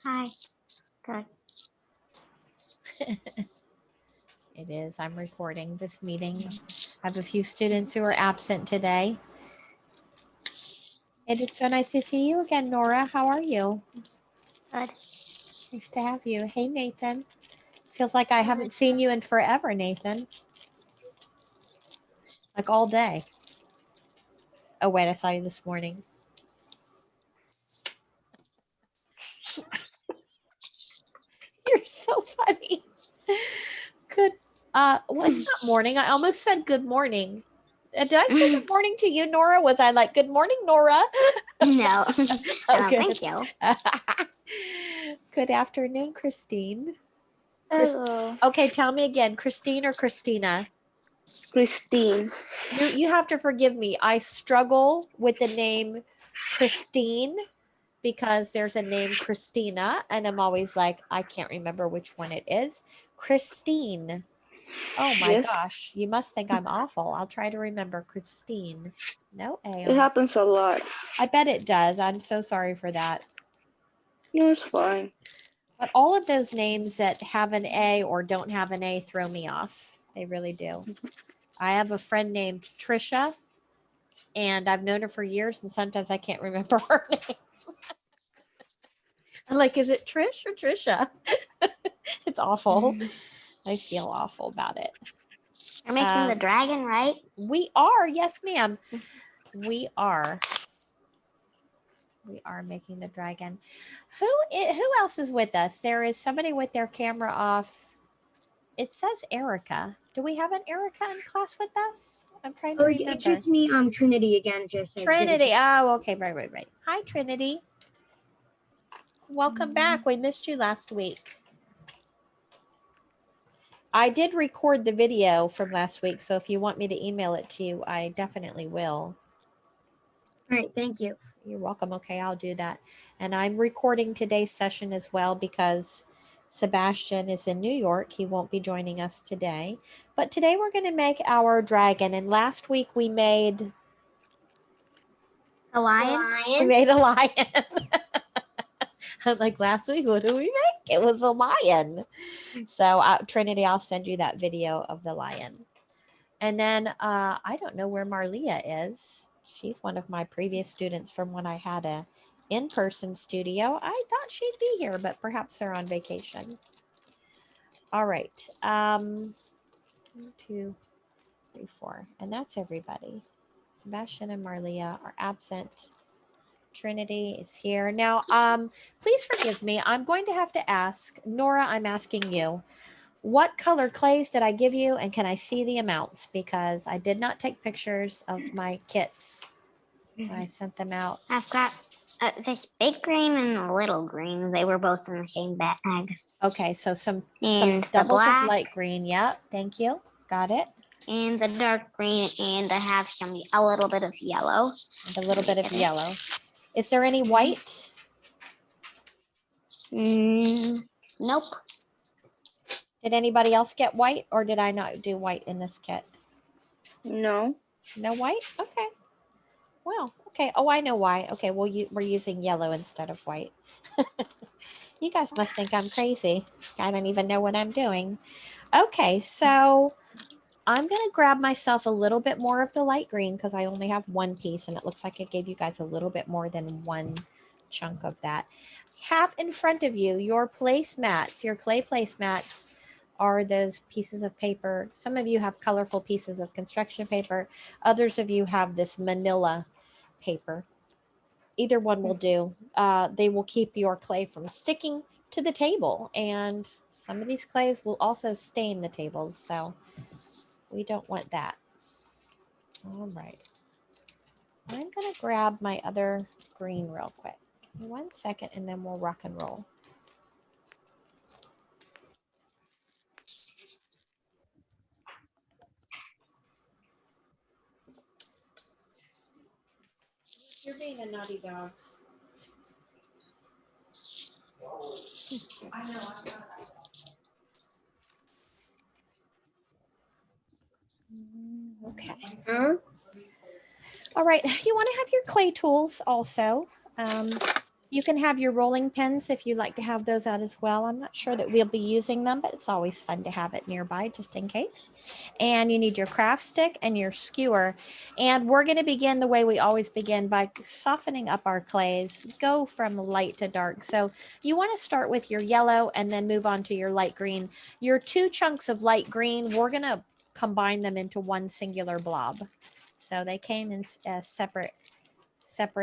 Hi. Good. It is. I'm recording this meeting. I have a few students who are absent today. It is so nice to see you again, Nora. How are you? Good. Nice to have you. Hey, Nathan. Feels like I haven't seen you in forever, Nathan. Like all day. Oh, wait, I saw you this morning. You're so funny. Good. Well, it's not morning. I almost said good morning. Did I say good morning to you, Nora? Was I like, good morning, Nora? No, I don't Okay. think so. Good afternoon, Christine. Hello, Okay, tell me again, Christine or Christina? Christine. You have to forgive me. I struggle with the name Christine because there's a name Christina, and I'm always like, I can't remember which one it is. Christine. Oh my Yes, gosh, you must think I'm awful. I'll try to remember Christine. No A. it happens a lot. I bet it does. I'm so sorry for that. No, it's fine. But all of those names that have an A or don't have an A throw me off. They really do. I have a friend named Trisha, and I've known her for years, and sometimes I can't remember her name. I'm like, is it Trish or Trisha? It's awful. I feel awful about it. You're making the dragon, right? We are. Yes, ma'am. We are. We are making the dragon. Who else is with us? There is somebody with their camera off. It says Erica. Do we have an Erica in class with us? I'm trying to remember. It's just me, Trinity again. Trinity. Oh, okay. Right. Hi, Trinity. Welcome back. We missed you last week. I did record the video from last week, so if you want me to email it to you, I definitely will. All right, thank you. You're welcome. Okay, I'll do that. And I'm recording today's session as well because Sebastian is in New York. He won't be joining us today. But today we're going to make our dragon. And last week we made A lion? We made a lion. I'm like, last week, what did we make? It was a lion. So Trinity, I'll send you that video of the lion. And then I don't know where Marlia is. She's one of my previous students from when I had a in-person studio. I thought she'd be here, but perhaps they're on vacation. All right. 1, 2, 3, 4. And that's everybody. Sebastian and Marlia are absent. Trinity is here. Now, please forgive me. I'm going to have to ask, Nora, I'm asking you, what color clays did I give you, and can I see the amounts? Because I did not take pictures of my kits when I sent them out. I've got this big green and a little green. They were both in the same bag. Okay, so some And the doubles of black. light green. Yep, thank you. Got it. And the dark green, and I have a little bit of yellow. And a little bit of yellow. Is there any white? Nope. Did anybody else get white, or did I not do white in this kit? No. No white? Okay. Well, okay. Oh, I know why. Okay, well, we're using yellow instead of white. You guys must think I'm crazy. I don't even know what I'm doing. Okay, so I'm going to grab myself a little bit more of the light green because I only have one piece, and it looks like I gave you guys a little bit more than one chunk of that. Have in front of you your placemats, your clay placemats are those pieces of paper. Some of you have colorful pieces of construction paper. Others of you have this manila paper. Either one will do. They will keep your clay from sticking to the table, and some of these clays will also stain the tables, so we don't want that. All right. I'm going to grab my other green real quick. Give me 1 second, and then we'll rock and roll. You're being a naughty dog. I know. Okay. All right. You want to have your clay tools also. You can have your rolling pins if you'd like to have those out as well. I'm not sure that we'll be using them, but it's always fun to have it nearby just in case. And you need your craft stick and your skewer. And we're going to begin the way we always begin by softening up our clays. Go from light to dark. So you want to start with your yellow and then move on to your light green. Your 2 chunks of light green, we're going to combine them into one singular blob. So they came in separate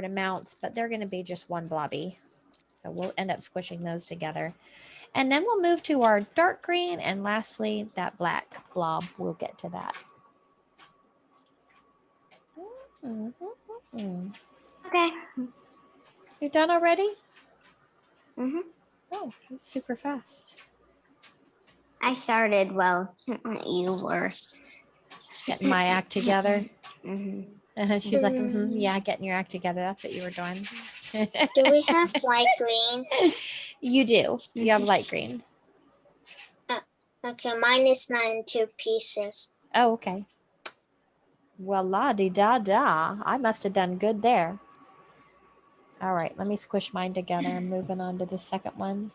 amounts, but they're going to be just one blobby. So we'll end up squishing those together. And then we'll move to our dark green and lastly, that black blob. We'll get to that. Okay. You're done already? Mm-hmm. Oh, that's super fast. I started while you were. Getting my act together. Mm-hmm. She's like, yeah, getting your act together. That's what you were doing. Do we have light green? You do. You have light green. Okay, mine is not in 2 pieces. Oh, okay. Well, la-di-da-da. I must have done good there. All right, let me squish mine together. I'm moving on to the second one.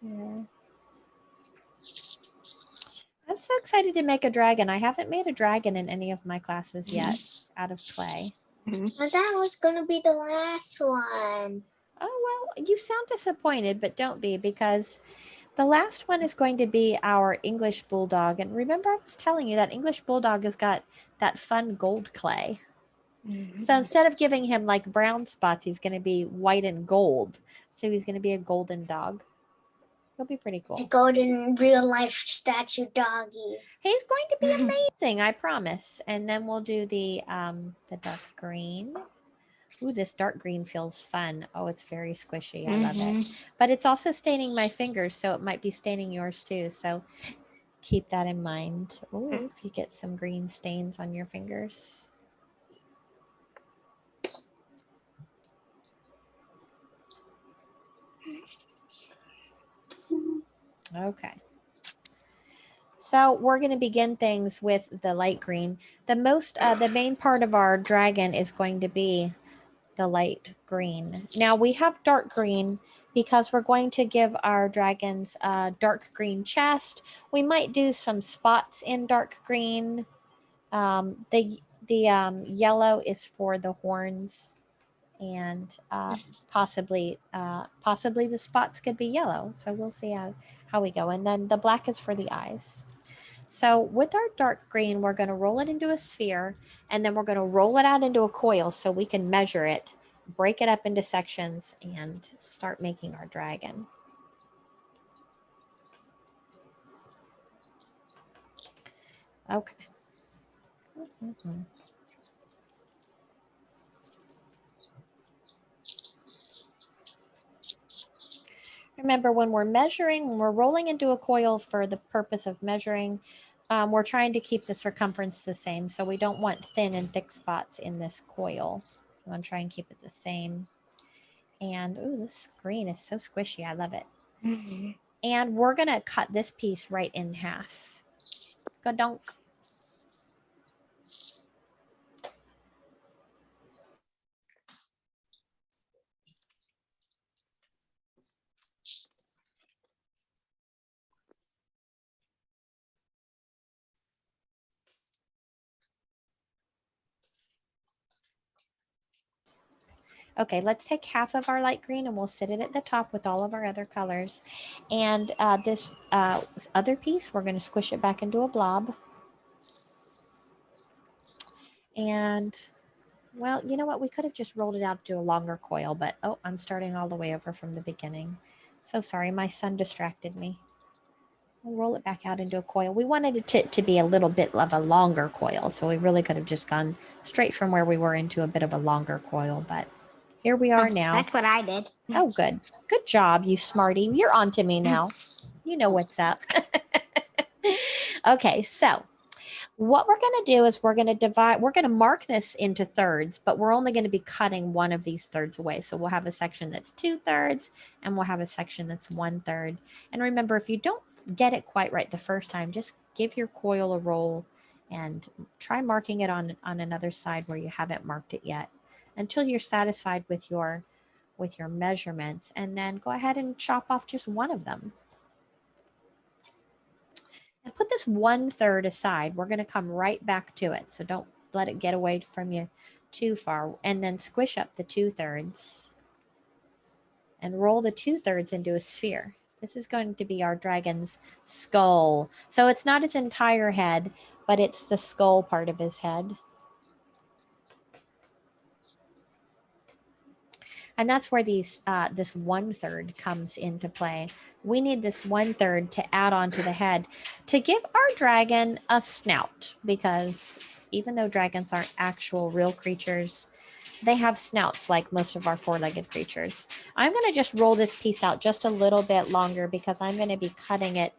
Here. I'm so excited to make a dragon. I haven't made a dragon in any of my classes yet out of clay. Well, that was going to be the last one. Oh, well, you sound disappointed, but don't be, because the last one is going to be our English Bulldog. And remember, I was telling you that English Bulldog has got that fun gold clay. So instead of giving him like brown spots, he's going to be white and gold. So he's going to be a golden dog. He'll be pretty cool. The golden real life statue doggy. He's going to be amazing, I promise. And then we'll do the dark green. Ooh, this dark green feels fun. Oh, it's very squishy. I love it. But it's also staining my fingers, so it might be staining yours too. So keep that in mind. Ooh, if you get some green stains on your fingers. Okay. So we're going to begin things with the light green. The main part of our dragon is going to be the light green. Now we have dark green because we're going to give our dragons a dark green chest. We might do some spots in dark green. The yellow is for the horns, and possibly the spots could be yellow. So we'll see how we go. And then the black is for the eyes. So with our dark green, we're going to roll it into a sphere, and then we're going to roll it out into a coil so we can measure it, break it up into sections, and start making our dragon. Okay. Remember, when we're measuring, when we're rolling into a coil for the purpose of measuring, we're trying to keep the circumference the same. So we don't want thin and thick spots in this coil. We want to try and keep it the same. And, ooh, this green is so squishy. I love it. And we're going to cut this piece right in half. Ga-donk. Okay, let's take half of our light green and we'll sit it at the top with all of our other colors. And this other piece, we're going to squish it back into a blob. And, well, you know what? We could have just rolled it out to a longer coil, but, oh, I'm starting all the way over from the beginning. So sorry, my son distracted me. We'll roll it back out into a coil. We wanted it to be a little bit of a longer coil, so we really could have just gone straight from where we were into a bit of a longer coil, but here we are now. That's what I did. Oh, good. Good job, you smarty. You're on to me now. You know what's up. Okay, so what we're going to do is we're going to mark this into thirds, but we're only going to be cutting one of these thirds away. So we'll have a section that's 2/3 and we'll have a section that's 1/3. And remember, if you don't get it quite right the first time, just give your coil a roll and try marking it on another side where you haven't marked it yet until you're satisfied with your with your measurements, and then go ahead and chop off just one of them. And put this 1/3 aside. We're going to come right back to it. So don't let it get away from you too far. And then squish up the 2/3 and roll the 2/3 into a sphere. This is going to be our dragon's skull. So it's not his entire head, but it's the skull part of his head. And that's where this 1/3 comes into play. We need this 1/3 to add on to the head to give our dragon a snout, because even though dragons aren't actual real creatures, they have snouts like most of our four-legged creatures. I'm going to just roll this piece out just a little bit longer because I'm going to be cutting it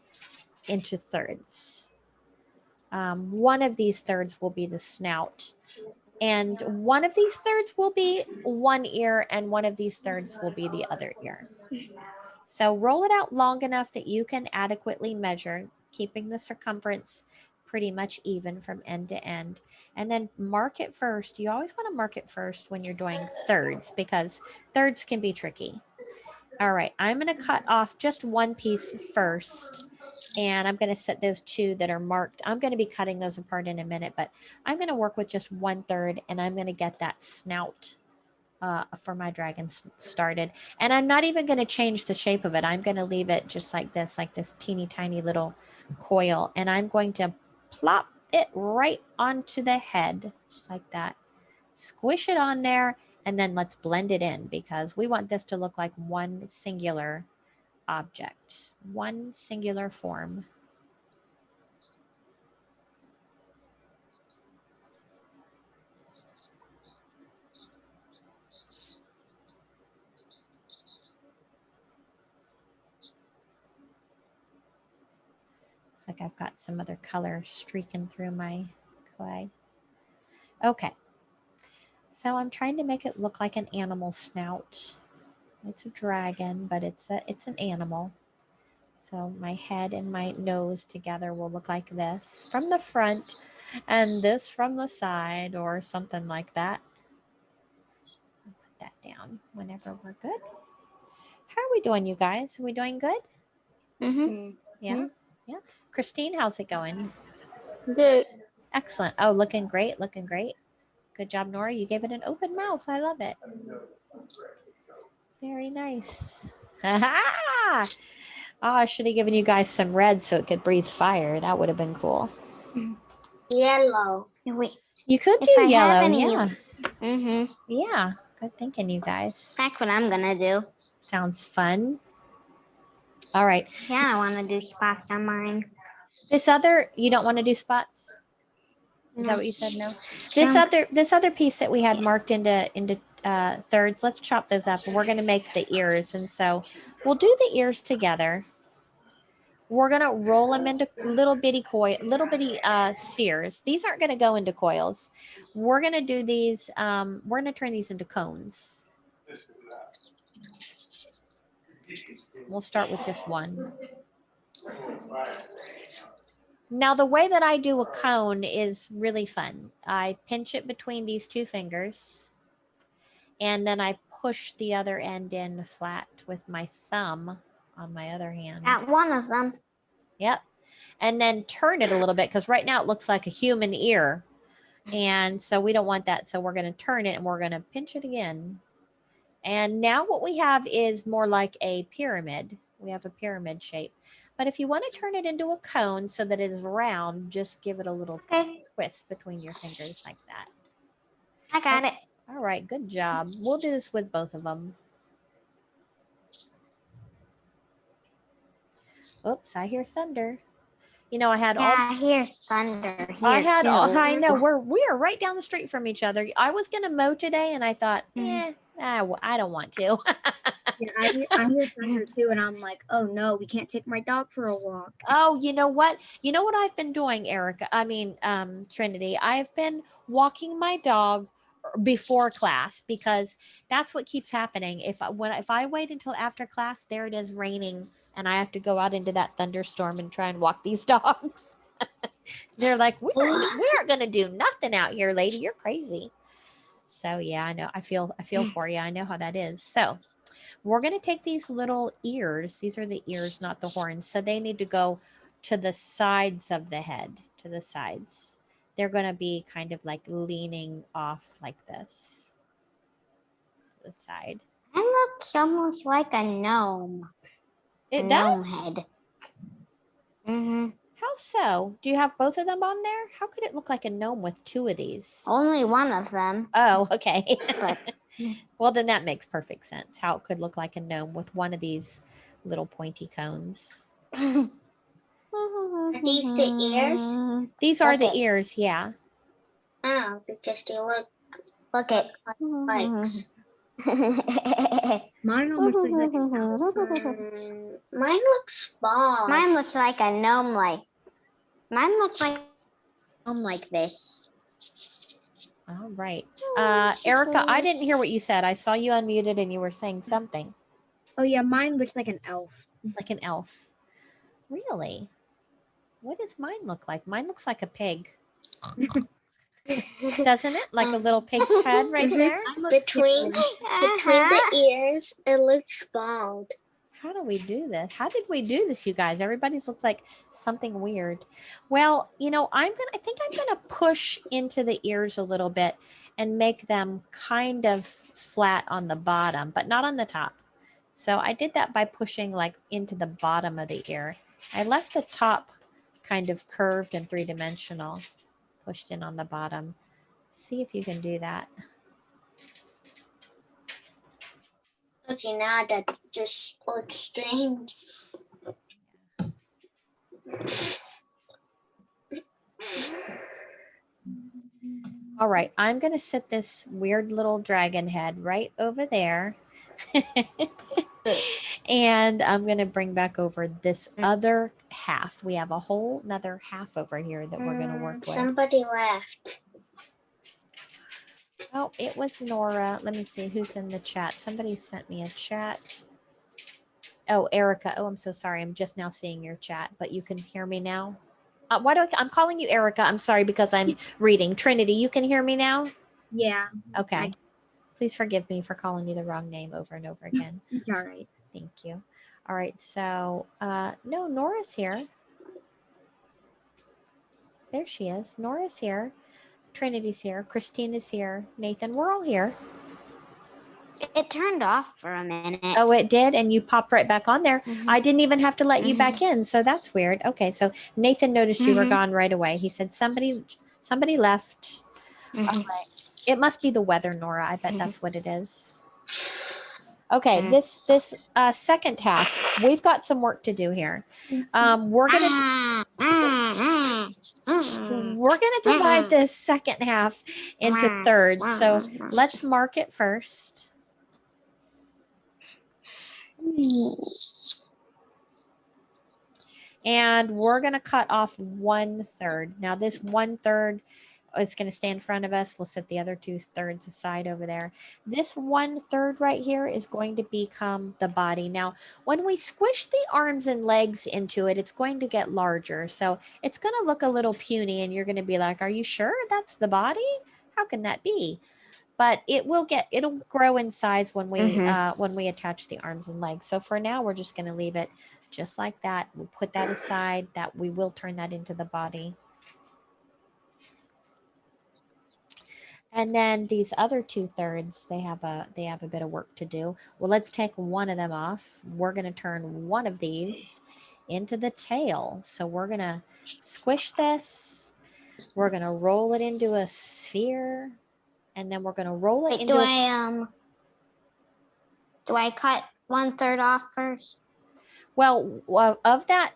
into thirds. One of these thirds will be the snout. And one of these thirds will be one ear, and one of these thirds will be the other ear. So roll it out long enough that you can adequately measure, keeping the circumference pretty much even from end to end. And then mark it first. You always want to mark it first when you're doing thirds, because thirds can be tricky. All right, I'm going to cut off just one piece first. And I'm going to set those two that are marked. I'm going to be cutting those apart in a minute, but I'm going to work with just 1/3, and I'm going to get that snout for my dragon started. And I'm not even going to change the shape of it. I'm going to leave it just like this teeny tiny little coil. And I'm going to plop it right onto the head, just like that. Squish it on there, and then let's blend it in, because we want this to look like one singular object, one singular form. Looks like I've got some other color streaking through my clay. Okay, so I'm trying to make it look like an animal snout. It's a dragon, but it's an animal. So my head and my nose together will look like this from the front, and this from the side, or something like that. I'll put that down whenever we're good. How are we doing, you guys? Are we doing good? Mm-hmm. Yeah. Yeah. Christine, how's it going? Good. Excellent. Oh, looking great. Looking great. Good job, Nora. You gave it an open mouth. I love it. Very nice. Ha! Oh, I should have given you guys some red so it could breathe fire. That would have been cool. Yellow. Wait. You could If do I have yellow. any- Yeah. Mm-hmm. Yeah. Good thinking, you guys. That's what I'm gonna do. Sounds fun. All right. Yeah, I want to do spots on mine. You don't want to do spots? Is No. that what you said? No. This other piece that we had marked into thirds, let's chop those up, and we're going to make the ears. And so we'll do the ears together. We're going to roll them into little bitty spheres. These aren't going to go into coils. We're going to do these. We're going to turn these into cones. We'll start with just one. Now, the way that I do a cone is really fun. I pinch it between these two fingers, and then I push the other end in flat with my thumb on my other hand. At one of them. Yep. And then turn it a little bit, because right now it looks like a human ear. And so we don't want that. So we're going to turn it, and we're going to pinch it again. And now what we have is more like a pyramid. We have a pyramid shape. But if you want to turn it into a cone so that it is round, just give it a little twist between your fingers like that. I got it. All right, good job. We'll do this with both of them. Oops, I hear thunder. You know, I had I hear thunder here all, I too. know we are right down the street from each other. I was going to mow today, and I thought, I don't want to. Yeah, I hear thunder too, and I'm like, oh no, we can't take my dog for a walk. Oh, you know what? You know what I've been doing, Trinity? I've been walking my dog before class, because that's what keeps happening. If I wait until after class, there it is raining, and I have to go out into that thunderstorm and try and walk these dogs. They're like, we aren't going to do nothing out here, lady. You're crazy. So yeah, I know. I feel for you. I know how that is. So we're going to take these little ears. These are the ears, not the horns. So they need to go to the sides of the head, to the sides. They're going to be kind of like leaning off like this. The side. It looks almost like a gnome. It a gnome does. head. Mm-hmm. How so? Do you have both of them on there? How could it look like a gnome with two of these? Only one of them. Oh, okay. But Well, then that makes perfect sense. How it could look like a gnome with one of these little pointy cones. Are these the ears? These are the Okay. ears, yeah. Oh, because they look Look at spikes. Mine almost looks like an elf. Mine looks small. Mine looks like a gnome. Mine looks like a gnome like this. All right. Erica, I didn't hear what you said. I saw you unmuted and you were saying something Oh yeah, mine looks like an elf. like an elf. Really? What does mine look like? Mine looks like a pig. Doesn't it? Like a little pig's head right there? Mine looks Between different. the ears, it looks bald. How do we do this? How did we do this, you guys? Everybody's looks like something weird. Well, I think I'm gonna push into the ears a little bit and make them kind of flat on the bottom, but not on the top. So I did that by pushing like into the bottom of the ear. I left the top kind of curved and three-dimensional, pushed in on the bottom. See if you can do that. Okay, now that just looks strange. All right, I'm going to set this weird little dragon head right over there. And I'm going to bring back over this other half. We have a whole another half over here that we're going to work with. Somebody left. Oh, it was Nora. Let me see who's in the chat. Somebody sent me a chat. Oh, Erica. Oh, I'm so sorry. I'm just now seeing your chat, but you can hear me now. I'm calling you Erica. I'm sorry because I'm reading. Trinity, you can hear me now? Yeah, Okay. Please forgive me for calling you the wrong name over and over again. it's all right. Thank you. All right. So, no, Nora's here. There she is. Nora's here. Trinity's here. Christine is here. Nathan, we're all here. It turned off for a minute. Oh, it did? And you popped right back on there. Mhm. I didn't even have to let you back in. So that's weird. Okay. So Nathan noticed you were Mhm. gone right away. He said somebody left. Mhm. All right. It must be the weather, Nora. I bet Mhm. that's what it is. Okay. Mhm. This second half, we've got some work to do here. We're gonna divide this second half into thirds. So let's mark it first. And we're going to cut off 1/3. Now this 1/3 is going to stay in front of us. We'll set the other 2/3 aside over there. This 1/3 right here is going to become the body. Now, when we squish the arms and legs into it, it's going to get larger. So it's going to look a little puny and you're going to be like, are you sure that's the body? How can that be? But it'll grow in size when we attach the arms and legs. So for now, we're just going to leave it just like that. We'll put that aside. That we will turn that into the body. And then these other 2/3, they have a bit of work to do. Well, let's take one of them off. We're going to turn one of these into the tail. So we're going to squish this. We're going to roll it into a sphere. And then we're going to roll it Wait, into do I cut 1/3 off first? Well, of that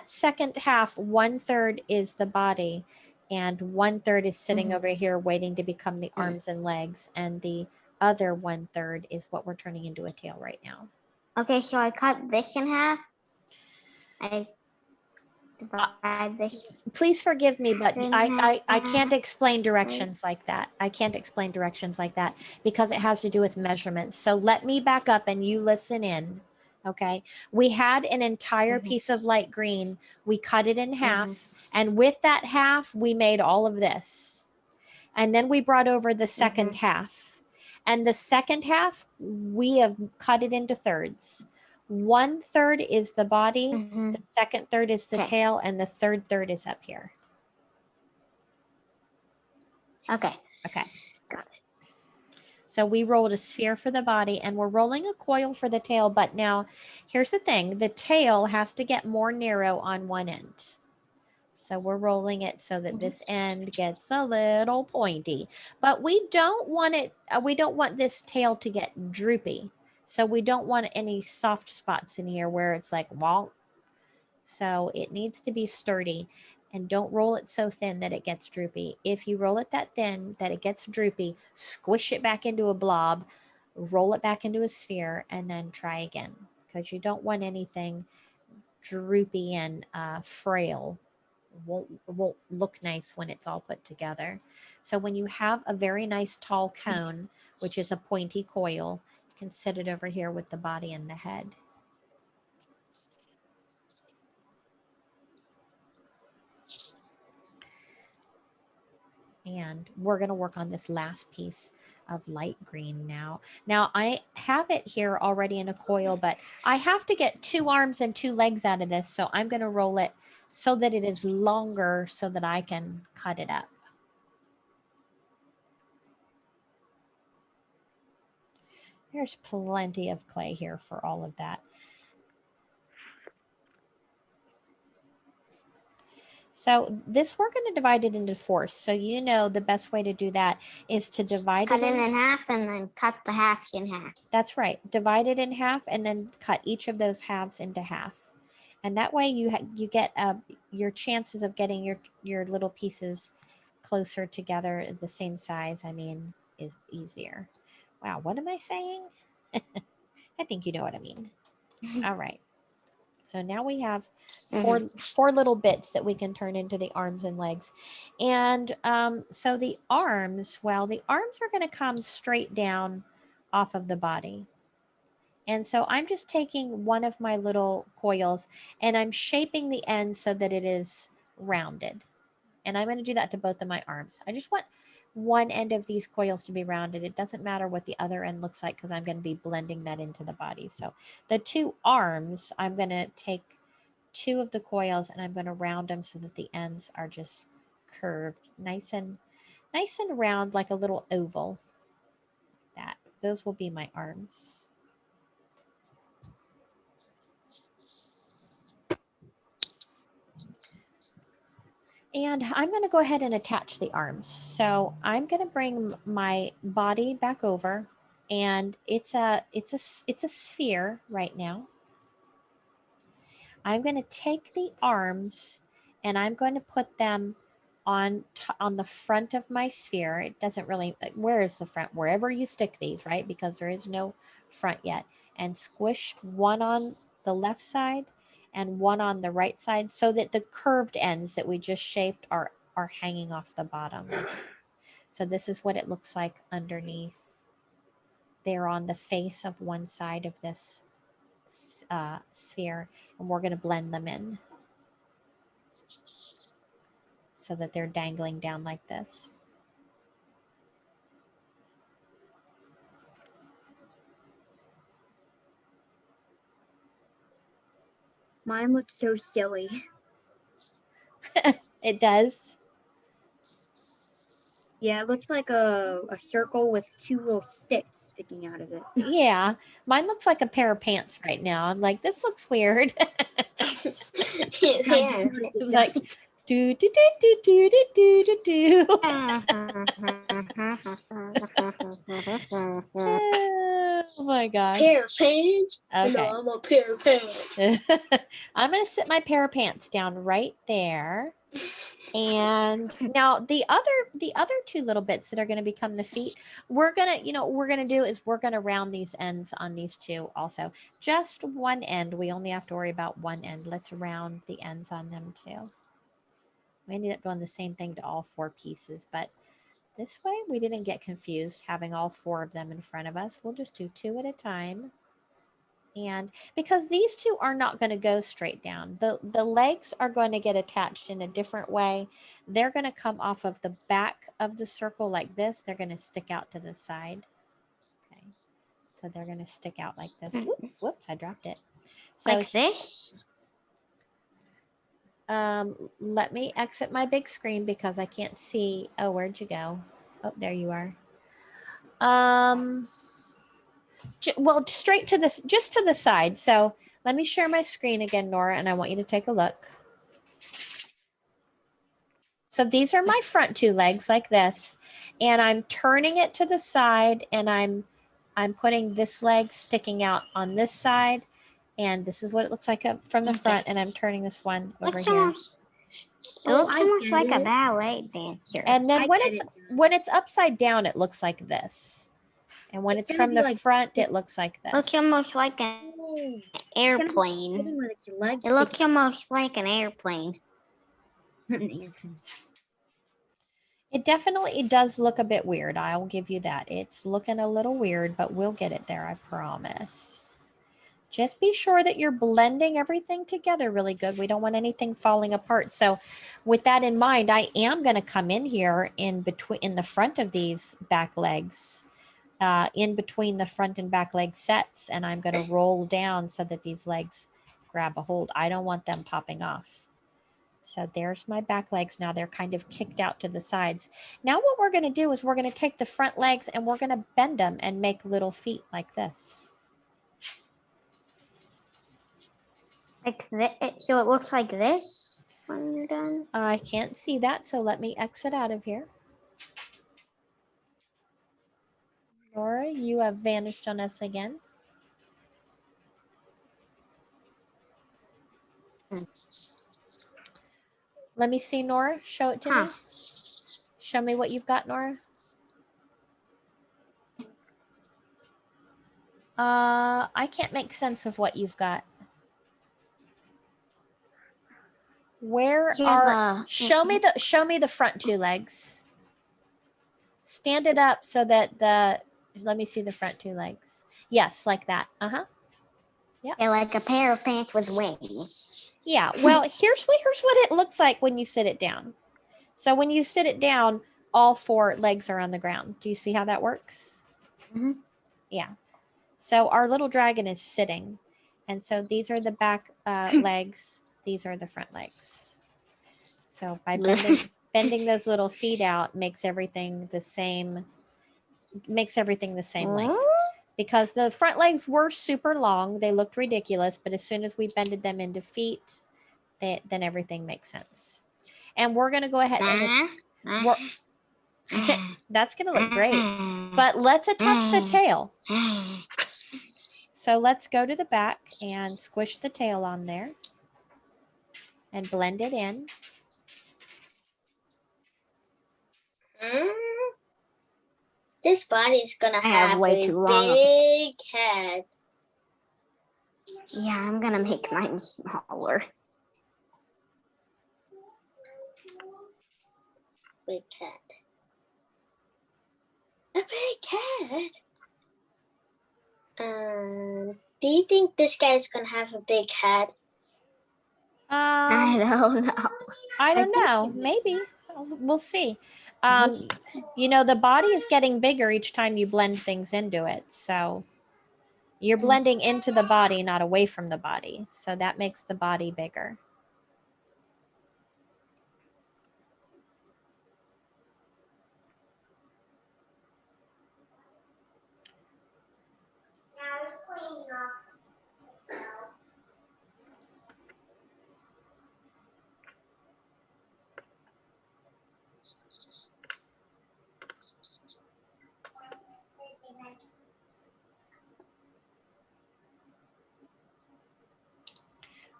second half, 1/3 is the body, and 1/3 is sitting over here waiting to become the arms and legs, and the other 1/3 is what we're turning into a tail right now. Okay, so I cut this in half. I divide this. Please forgive me, but I Mm-hmm. can't explain directions like that. I can't explain directions like that because it has to do with measurements. So let me back up and you listen in. Okay. We had an entire piece of light green. We cut it in half. And with that half, we made all of this. And then we brought over the second half. And the second half, we have cut it into thirds. 1/3 is the body, the second third is the Okay. tail, and the third third is up here. Okay. Okay. Got it. So we rolled a sphere for the body and we're rolling a coil for the tail. But now here's the thing. The tail has to get more narrow on one end. So we're rolling it so that this end gets a little pointy, but we don't want it. We don't want this tail to get droopy. So we don't want any soft spots in here where it's like, well, so it needs to be sturdy, and don't roll it so thin that it gets droopy. If you roll it that thin that it gets droopy, squish it back into a blob, roll it back into a sphere, and then try again, because you don't want anything droopy and frail. Won't look nice when it's all put together. So when you have a very nice tall cone, which is a pointy coil, you can set it over here with the body and the head. And we're going to work on this last piece of light green now. Now I have it here already in a coil, but I have to get 2 arms and 2 legs out of this. So I'm going to roll it so that it is longer so that I can cut it up. There's plenty of clay here for all of that. So this, we're going to divide it into 4. So you know the best way to do that is to divide Cut it it in half and then cut the halves in half. That's right. Divide it in half and then cut each of those halves into half. And that way you get your chances of getting your little pieces closer together the same size, I mean, is easier. Wow, what am I saying? I think you know what I mean. All right. So now we have four little bits that we can turn into the arms and legs. And so the arms, well, the arms are going to come straight down off of the body. And so I'm just taking one of my little coils and I'm shaping the end so that it is rounded. And I'm going to do that to both of my arms. I just want one end of these coils to be rounded. It doesn't matter what the other end looks like because I'm going to be blending that into the body. So the 2 arms, I'm going to take 2 of the coils and I'm going to round them so that the ends are just curved, nice and round, like a little oval. Those will be my arms. And I'm going to go ahead and attach the arms. So I'm going to bring my body back over, and it's a sphere right now. I'm going to take the arms and I'm going to put them on the front of my sphere. It doesn't really, where is the front? Wherever you stick these, right? Because there is no front yet. And squish one on the left side and one on the right side so that the curved ends that we just shaped are hanging off the bottom. So this is what it looks like underneath. They're on the face of one side of this sphere, and we're going to blend them in so that they're dangling down like this. Mine looks so silly. It does. Yeah, it looks like a circle with 2 little sticks sticking out of it. Yeah, mine looks like a pair of pants right now. I'm like, this looks weird. Yeah. Like, do do do do do do do do. Oh my gosh. Pair of pants? Okay. No, I'm a pair of pants. I'm going to sit my pair of pants down right there. And now the other 2 little bits that are going to become the feet, we're going to do is we're going to round these ends on these 2 also. Just one end. We only have to worry about one end. Let's round the ends on them too. We ended up doing the same thing to all 4 pieces, but this way we didn't get confused having all 4 of them in front of us. We'll just do 2 at a time. And because these two are not going to go straight down, the legs are going to get attached in a different way. They're going to come off of the back of the circle like this. They're going to stick out to the side. Okay. So they're going to stick out like this. Whoops, I dropped it. So Like this? let me exit my big screen because I can't see. Oh, where'd you go? Oh, there you are. Well, straight to this, just to the side. So let me share my screen again, Nora, and I want you to take a look. So these are my front two legs like this, and I'm turning it to the side, and I'm putting this leg sticking out on this side, and this is what it looks like up from the front, and I'm turning this one over Looks here. almost, it Oh, looks I almost get like a it. ballet dancer. And then I when get it's it. when it's upside down, it looks like this. And when it's It's gonna from be the like- front, it looks like this. Looks almost like an Oh, airplane. sitting with your legs It looks almost like an airplane. sticking- It definitely does look a bit weird. I will give you that. It's looking a little weird, but we'll get it there, I promise. Just be sure that you're blending everything together really good. We don't want anything falling apart. So with that in mind, I am going to come in here in the front of these back legs, in between the front and back leg sets, and I'm going to roll down so that these legs grab a hold. I don't want them popping off. So there's my back legs. Now they're kind of kicked out to the sides. Now what we're going to do is we're going to take the front legs and we're going to bend them and make little feet like this. Like so it looks like this when you're done. I can't see that, so let me exit out of here. Nora, you have vanished on us again. Let me see, Nora. Show it to me. Show me what you've got, Nora. I can't make sense of what you've got. Where are show me the front two legs. Stand it up so that let me see the front two legs. Yes, like that. Uh-huh. Yeah, like a pair of pants with wings. Yeah. Well, here's what it looks like when you sit it down. So when you sit it down, all four legs are on the ground. Do you see how that works? Mm-hmm. Yeah. So our little dragon is sitting. And so these are the back legs. These are the front legs. So by bending those little feet out makes everything the same length. Because the front legs were super long. They looked ridiculous. But as soon as we bended them into feet, then everything makes sense. And we're going to go ahead and that's going to look great. But let's attach the tail. So let's go to the back and squish the tail on there and blend it in. This body is gonna have way a too long of big head. Yeah, I'm gonna make mine smaller. Big head. A big head. Do you think this guy's gonna have a big head? I don't know. I don't know. Maybe. We'll see. You know, the body is getting bigger each time you blend things into it. So you're blending into the body, not away from the body. So that makes the body bigger.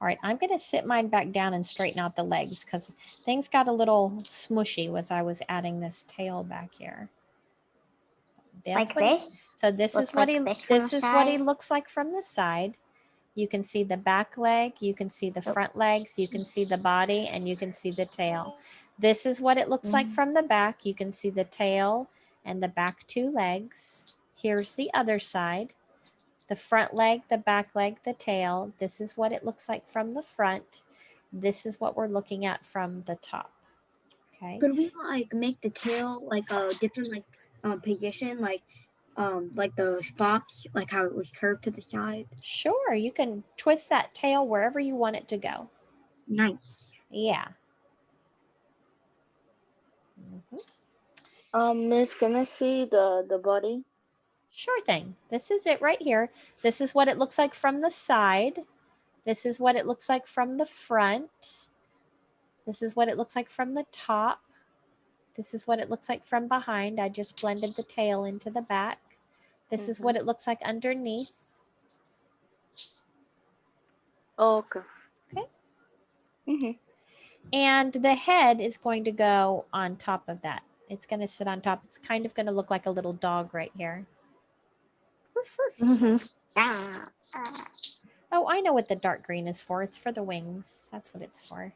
All right, I'm going to sit mine back down and straighten out the legs because things got a little smushy as I was adding this tail back here. That's Like this? So this Looks is what like he this from this the is what he side? looks like from the side. You can see the back leg, you can see the front legs, you can see the body, and you can see the tail. This is what it looks like from the back. You can see the tail and the back two legs. Here's the other side. The front leg, the back leg, the tail. This is what it looks like from the front. This is what we're looking at from the top. Okay. Could we like make the tail like a different position, like the fox, like how it was curved to the side? Sure, you can twist that tail wherever you want it to go. Nice. Yeah. Miss, can I see the body? Sure thing. This is it right here. This is what it looks like from the side. This is what it looks like from the front. This is what it looks like from the top. This is what it looks like from behind. I just blended the tail into the back. This is what it looks like underneath. Oh, okay. Okay. Mm-hmm. And the head is going to go on top of that. It's going to sit on top. It's kind of going to look like a little dog right here. Oh, I know what the dark green is for. It's for the wings. That's what it's for.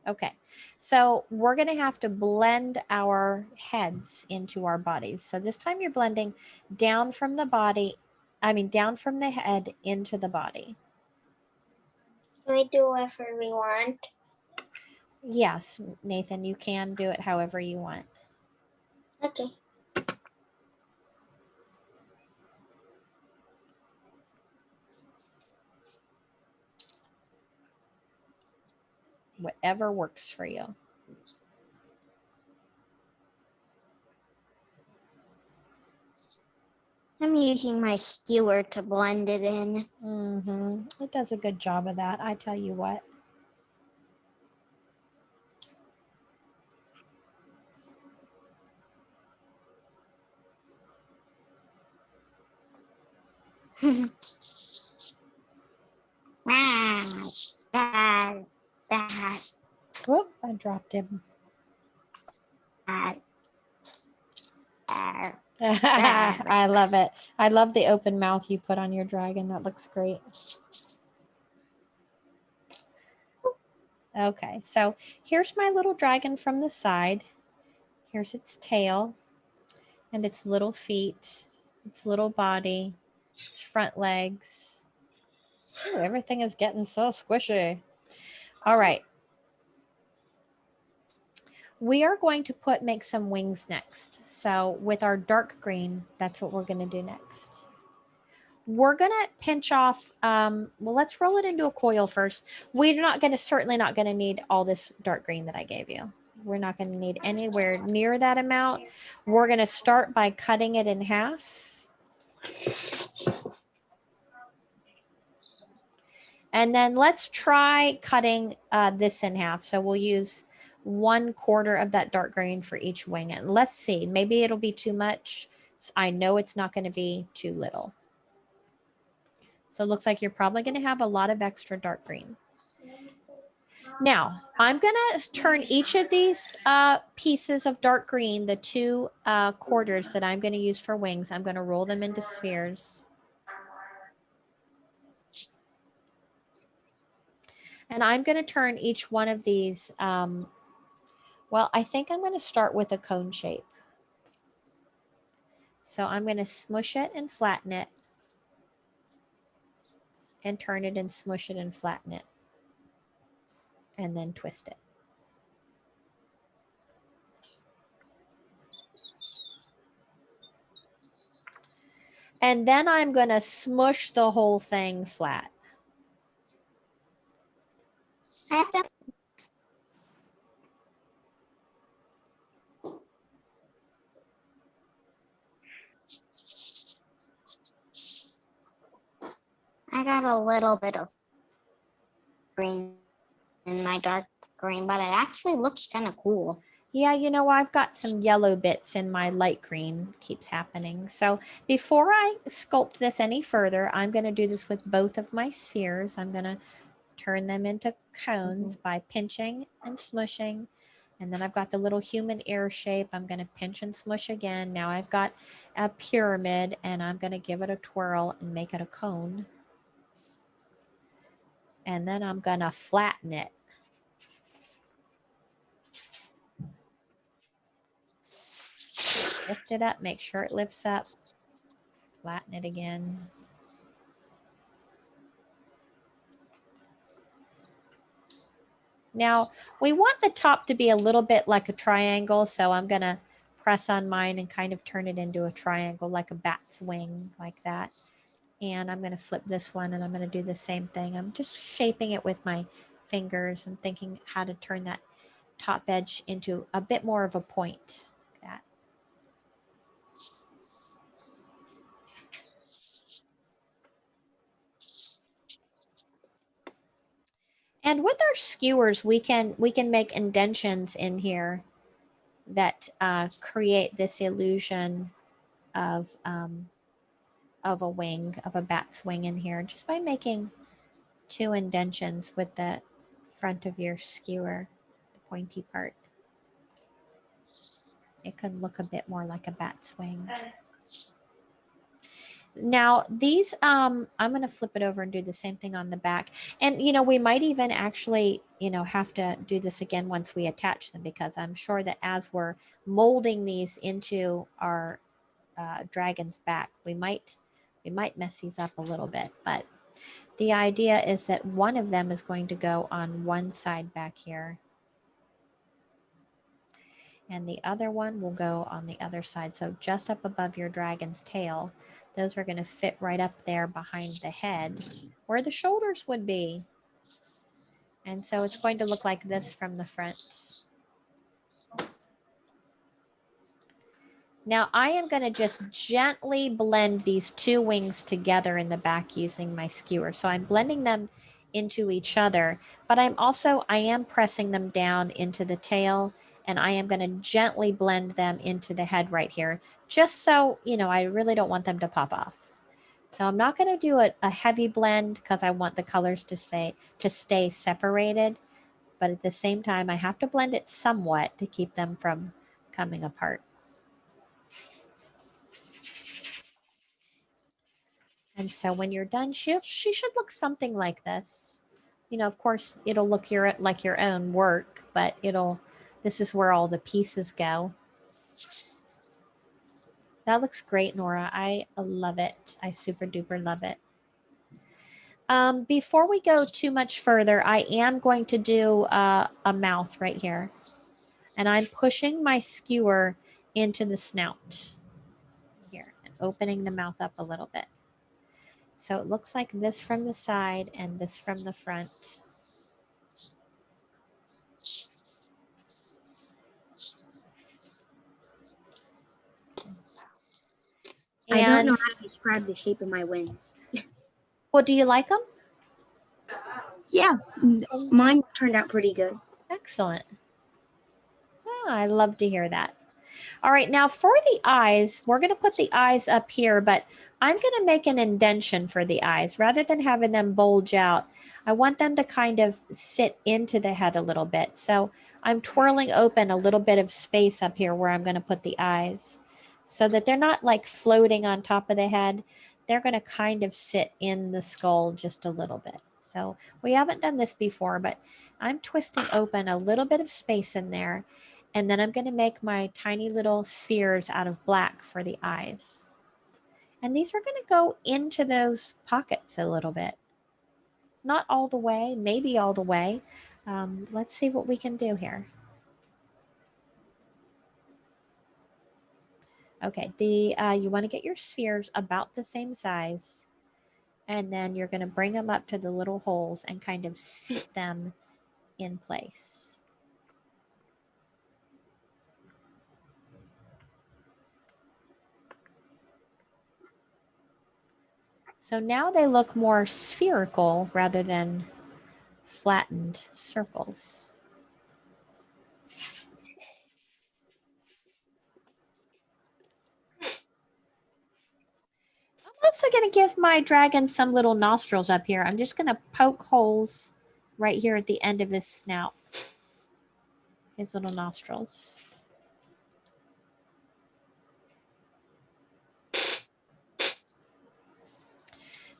Okay, so we're going to have to blend our heads into our bodies. So this time you're blending down from the body, down from the head into the body. Can we do whatever we want? Yes, Nathan, you can do it however you want. Okay. Whatever works for you. I'm using my skewer to blend it in. It does a good job of that, I tell you what. Whoop, I dropped him. I love it. I love the open mouth you put on your dragon. That looks great. Okay, so here's my little dragon from the side. Here's its tail and its little feet, its little body, its front legs. Ooh, everything is getting so squishy. All right. We are going to make some wings next. So with our dark green, that's what we're going to do next. We're going to pinch off, well, let's roll it into a coil first. We're certainly not going to need all this dark green that I gave you. We're not going to need anywhere near that amount. We're going to start by cutting it in half. And then let's try cutting this in half. So we'll use 1/4 of that dark green for each wing. And let's see, maybe it'll be too much. So I know it's not going to be too little. So it looks like you're probably going to have a lot of extra dark green. Now, I'm going to turn each of these pieces of dark green, the 2 quarters that I'm going to use for wings, I'm going to roll them into spheres. And I'm going to turn each one of these, well, I think I'm going to start with a cone shape. So I'm going to smush it and flatten it, and turn it and smush it and flatten it, and then twist it. And then I'm going to smush the whole thing flat. I got a little bit of green in my dark green, but it actually looks kind of cool. Yeah, you know, I've got some yellow bits in my light green. Keeps happening. So before I sculpt this any further, I'm going to do this with both of my spheres. I'm going to turn them into cones by pinching and smushing. And then I've got the little human ear shape. I'm going to pinch and smush again. Now I've got a pyramid, and I'm going to give it a twirl and make it a cone. And then I'm going to flatten it. Lift it up, make sure it lifts up. Flatten it again. Now, we want the top to be a little bit like a triangle, so I'm going to press on mine and kind of turn it into a triangle, like a bat's wing, like that. And I'm going to flip this one, and I'm going to do the same thing. I'm just shaping it with my fingers and thinking how to turn that top edge into a bit more of a point. Like that. And with our skewers, we can make indentions in here that create this illusion of a wing, of a bat's wing in here, just by making 2 indentions with the front of your skewer, the pointy part. It can look a bit more like a bat's wing. Now these, I'm going to flip it over and do the same thing on the back. And, you know, we might even actually, you know, have to do this again once we attach them, because I'm sure that as we're molding these into our dragon's back, we might mess these up a little bit. But the idea is that one of them is going to go on one side back here, and the other one will go on the other side. So just up above your dragon's tail, those are going to fit right up there behind the head where the shoulders would be. And so it's going to look like this from the front. Now I am going to just gently blend these 2 wings together in the back using my skewer. So I'm blending them into each other, but I am pressing them down into the tail, and I am going to gently blend them into the head right here, just so, you know, I really don't want them to pop off. So I'm not going to do a heavy blend because I want the colors to stay separated, but at the same time, I have to blend it somewhat to keep them from coming apart. And so when you're done, she should look something like this. You know, of course, it'll look like your own work, but this is where all the pieces go. That looks great, Nora. I love it. I super duper love it. Before we go too much further, I am going to do a mouth right here. And I'm pushing my skewer into the snout here and opening the mouth up a little bit. So it looks like this from the side and this from the front. I don't know how to describe the shape of my wings. Well, do you like them? Yeah, mine turned out pretty good. Excellent. Oh, I love to hear that. All right, now for the eyes, we're going to put the eyes up here, but I'm going to make an indentation for the eyes. Rather than having them bulge out, I want them to kind of sit into the head a little bit. So I'm twirling open a little bit of space up here where I'm going to put the eyes, so that they're not like floating on top of the head. They're going to kind of sit in the skull just a little bit. So we haven't done this before, but I'm twisting open a little bit of space in there. And then I'm going to make my tiny little spheres out of black for the eyes. And these are going to go into those pockets a little bit. Not all the way, maybe all the way. Let's see what we can do here. Okay, you want to get your spheres about the same size. And then you're going to bring them up to the little holes and kind of seat them in place. So now they look more spherical rather than flattened circles. I'm also going to give my dragon some little nostrils up here. I'm just going to poke holes right here at the end of his snout, his little nostrils.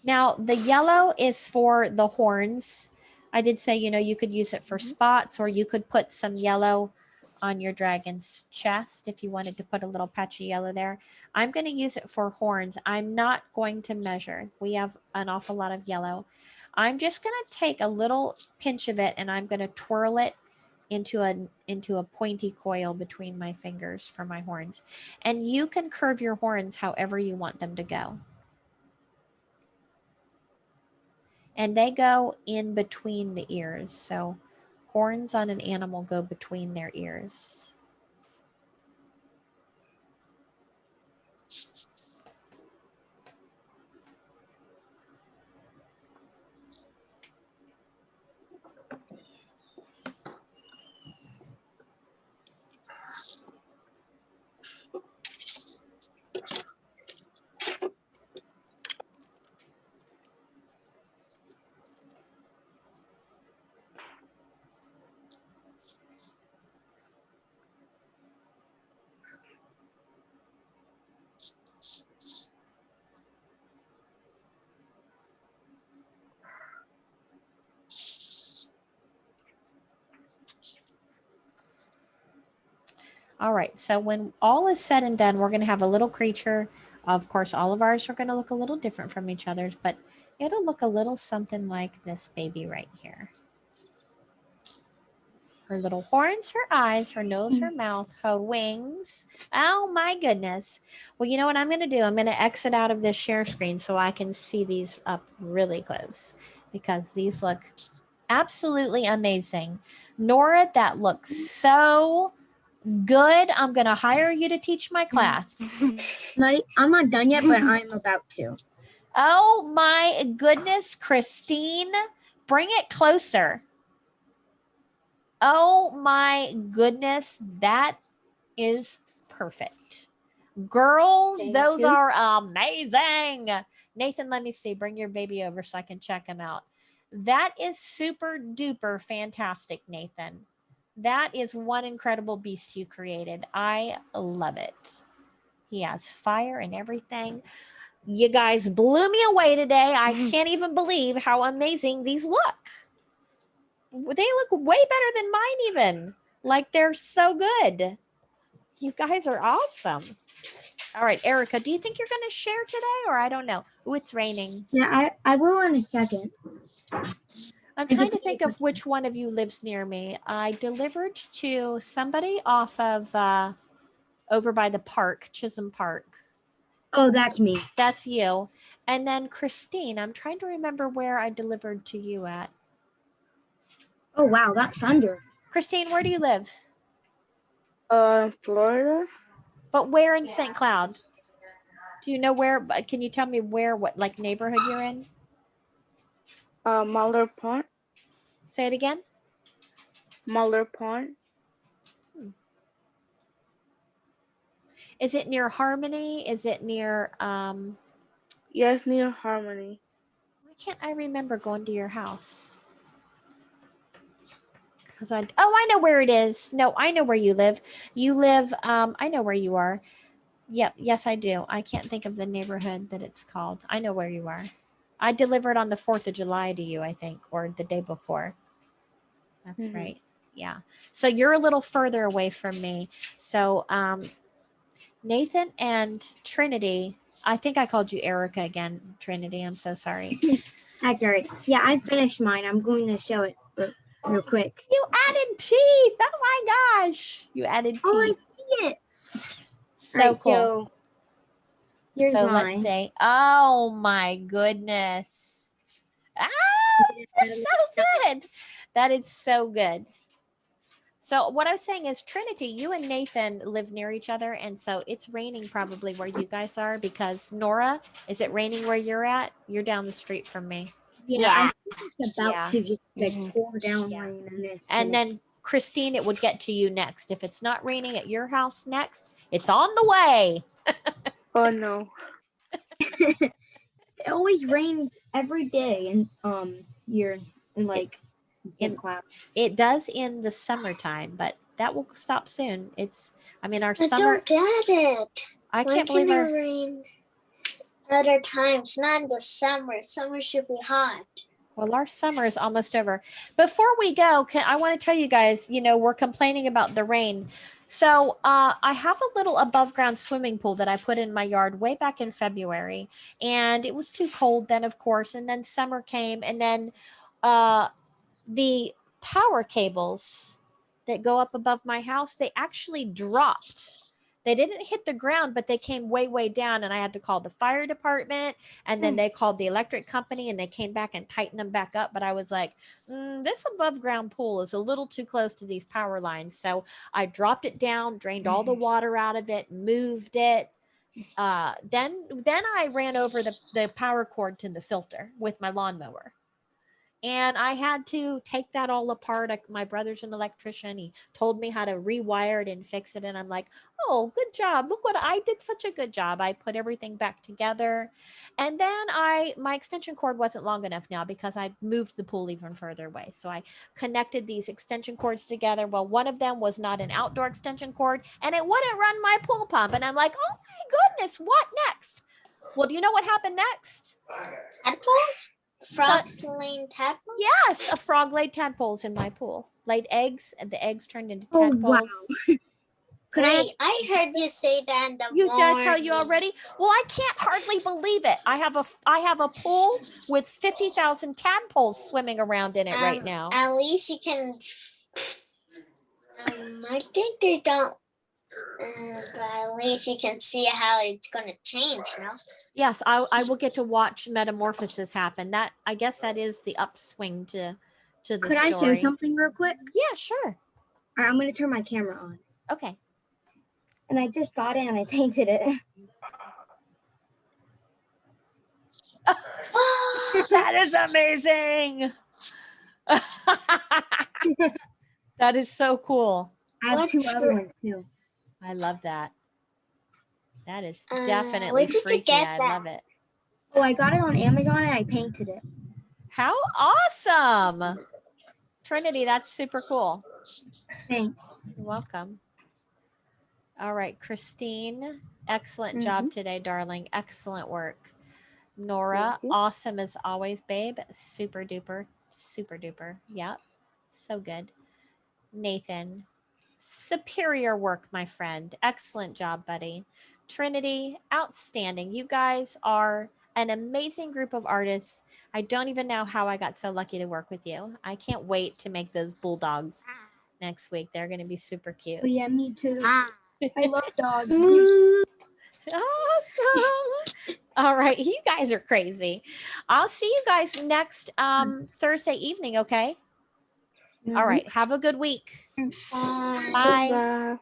Now, the yellow is for the horns. I did say, you know, you could use it for spots, or you could put some yellow on your dragon's chest if you wanted to put a little patch of yellow there. I'm going to use it for horns. I'm not going to measure. We have an awful lot of yellow. I'm just going to take a little pinch of it and I'm going to twirl it into a pointy coil between my fingers for my horns. And you can curve your horns however you want them to go. And they go in between the ears. So horns on an animal go between their ears. All right, so when all is said and done, we're going to have a little creature. Of course, all of ours are going to look a little different from each other's, but it'll look a little something like this baby right here. Her little horns, her eyes, her nose, her mouth, her wings. Oh my goodness. Well, you know what I'm going to do? I'm going to exit out of this share screen so I can see these up really close because these look absolutely amazing. Nora, that looks so good. I'm going to hire you to teach my class. I'm not done yet, but I'm about to. Oh my goodness, Christine, bring it closer. Oh my goodness, that is perfect. Girls, Thank those you. are amazing. Nathan, let me see. Bring your baby over so I can check him out. That is super duper fantastic, Nathan. That is one incredible beast you created. I love it. He has fire and everything. You guys blew me away today. I can't even believe how amazing these look. They look way better than mine even. Like they're so good. You guys are awesome. All right, Erica, do you think you're going to share today or I don't know? Oh, it's raining. Yeah, I will in a second. I'm trying to think of which one of you lives near me. I delivered to somebody off of over by the park, Chisholm Park. Oh, that's me. That's you. And then Christine, I'm trying to remember where I delivered to you at. Oh, wow, that's thunder. Christine, where do you live? Florida. But where in St. Cloud? Do you know where? Can you tell me where, what like neighborhood you're in? Muller Pond. Say it again. Muller Pond. Is it near Harmony? Is it near, Yes, near Harmony. why can't I remember going to your house? Because I know where it is. No, I know where you live. You live, I know where you are. Yep, yes, I do. I can't think of the neighborhood that it's called. I know where you are. I delivered on the 4th of July to you, I think, or the day before. That's right. Yeah. So you're a little further away from me. So Nathan and Trinity, I think I called you Erica again, Trinity. I'm so sorry. That's all right. Yeah, I finished mine. I'm going to show it real quick. You added teeth. Oh my gosh. You added teeth. Oh, I see it. So All right, cool. So, here's So mine. let's say, oh my goodness. Ah, that's so good. That is so good. So what I was saying is, Trinity, you and Nathan live near each other, and so it's raining probably where you guys are because Nora, is it raining where you're at? You're down the street from me. Yeah, I think it's about Yeah. to just like pour down Yeah. rain. And then Christine, it would get to you next. If it's not raining at your house next, it's on the way. Oh no. it always rains every day, and you're in like in- in cloud. It does in the summertime, but that will stop soon. Our I summer, don't get it. I Why can't can believe it rain other times? Not in the summer. Summer should be hot. Well, our summer is almost over. Before we go, I want to tell you guys, we're complaining about the rain. So I have a little above ground swimming pool that I put in my yard way back in February. And it was too cold then, of course. And then summer came. And then the power cables that go up above my house, they actually dropped. They didn't hit the ground, but they came way, way down. And I had to call the fire department. And then they called the electric company and they came back and tightened them back up. But I was like, this above ground pool is a little too close to these power lines. So I dropped it down, drained all the water out of it, moved it. Then I ran over the power cord to the filter with my lawnmower. And I had to take that all apart. My brother's an electrician. He told me how to rewire it and fix it. And I'm like, oh, good job. Look what I did. Such a good job. I put everything back together. And then my extension cord wasn't long enough now because I moved the pool even further away. So I connected these extension cords together. Well, one of them was not an outdoor extension cord and it wouldn't run my pool pump. And I'm like, oh my goodness, what next? Well, do you know what happened next? Tadpoles? Frogs laying tadpoles? Yes, a frog laid tadpoles in my pool. Laid eggs, and the eggs turned into Oh, tadpoles. wow. Could Wait, I heard you say that in the Did I tell you morning. already? Well, I can't hardly believe it. I have a pool with 50,000 tadpoles swimming around in it right now. At least you can. I think they don't. But at least you can see how it's gonna change, no? Yes, I will get to watch metamorphosis happen. That I guess that is the upswing to the Could I story. share something real quick? Yeah, sure. All right, I'm gonna turn my camera on. Okay. And I just got it and I painted it. That is amazing. That is so cool. I have What's two other your- ones too. I love that. That is where definitely did you freaky. get I that? love it. Oh, I got it on Amazon and I painted it. How awesome. Trinity, that's super cool. Thanks. You're welcome. All right, Christine, excellent job today, darling. Excellent work. Nora, Thank you. awesome as always, babe. Super duper, super duper. Yep, so good. Nathan, superior work, my friend. Excellent job, buddy. Trinity, outstanding. You guys are an amazing group of artists. I don't even know how I got so lucky to work with you. I can't wait to make those bulldogs next week. They're going to be super cute. Oh, yeah, me too. Ah. I love dogs. Awesome. All right. You guys are crazy. I'll see you guys next Thursday evening. Okay. All right. Have a good week. Bye. Bye.